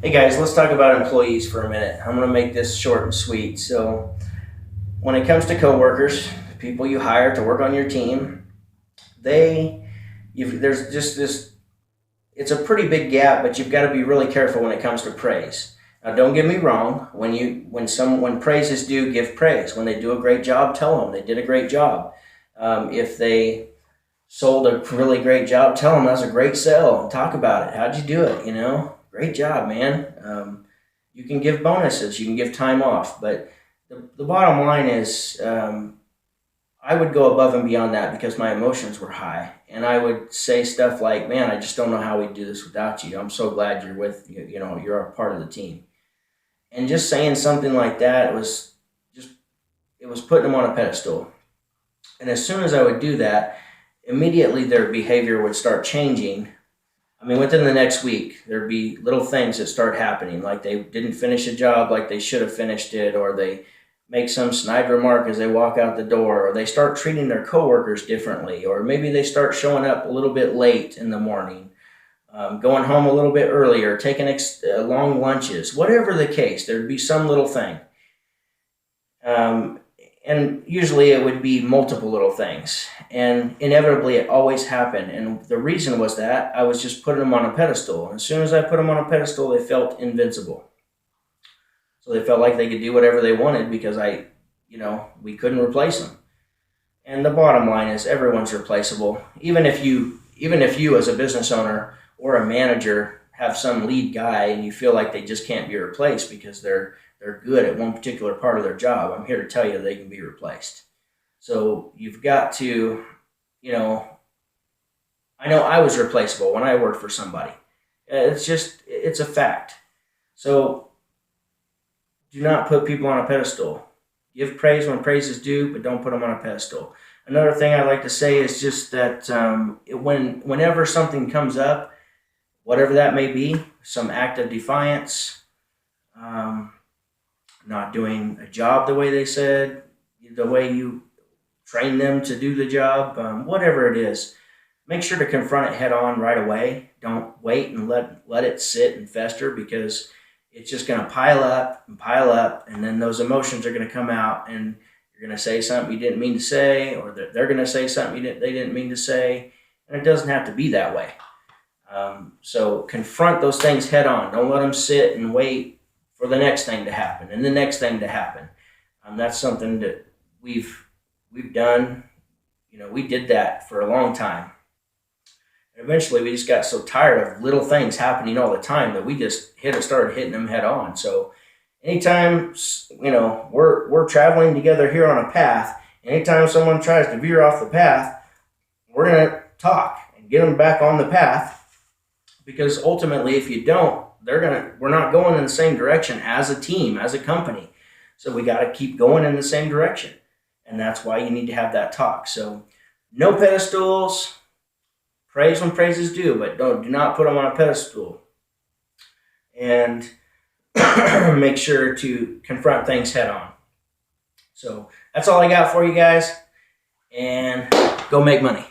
Hey guys, let's talk about employees for a minute. I'm going to make this short and sweet. So, when it comes to coworkers, the people you hire to work on your team, there's just this. It's a pretty big gap, but you've got to be really careful when it comes to praise. Now, don't get me wrong. When praise is due, give praise. When they do a great job, tell them they did a great job. If they sold a really great job, tell them that's a great sell. Talk about it. How'd you do it? Great job, man. You can give bonuses, you can give time off, but the bottom line is I would go above and beyond that because my emotions were high, and I would say stuff like, "Man, I just don't know how we'd do this without you. I'm so glad you're with you. You're a part of the team." And just saying something like that, it was putting them on a pedestal. And as soon as I would do that, immediately their behavior would start changing. I mean, within the next week, there'd be little things that start happening, like they didn't finish a job like they should have finished it, or they make some snide remark as they walk out the door, or they start treating their coworkers differently, or maybe they start showing up a little bit late in the morning, going home a little bit earlier, taking long lunches, whatever the case, there'd be some little thing. Um, and usually it would be multiple little things. And inevitably it always happened. And the reason was that I was just putting them on a pedestal. And as soon as I put them on a pedestal, they felt invincible. So they felt like they could do whatever they wanted because we couldn't replace them. And the bottom line is everyone's replaceable. Even if you as a business owner or a manager have some lead guy and you feel like they just can't be replaced because they're good at one particular part of their job, I'm here to tell you they can be replaced. So you've got to, I know I was replaceable when I worked for somebody. It's a fact. So do not put people on a pedestal. Give praise when praise is due, but don't put them on a pedestal. Another thing I like to say is just that whenever something comes up, whatever that may be, some act of defiance, not doing a job the way they said, the way you train them to do the job, whatever it is, make sure to confront it head on right away. Don't wait and let it sit and fester, because it's just going to pile up, and then those emotions are going to come out, and you're going to say something you didn't mean to say, or they're going to say something they didn't mean to say, and it doesn't have to be that way. So confront those things head on. Don't let them sit and wait for the next thing to happen and the next thing to happen. That's something that we've done. We did that for a long time. And eventually we just got so tired of little things happening all the time that we just started hitting them head on. So anytime, we're traveling together here on a path, anytime someone tries to veer off the path, we're going to talk and get them back on the path, because ultimately if you don't, we're not going in the same direction as a team, as a company. So we got to keep going in the same direction. And that's why you need to have that talk. So no pedestals, praise when praise is due, but do not put them on a pedestal. And make sure to confront things head on. So that's all I got for you guys. And go make money.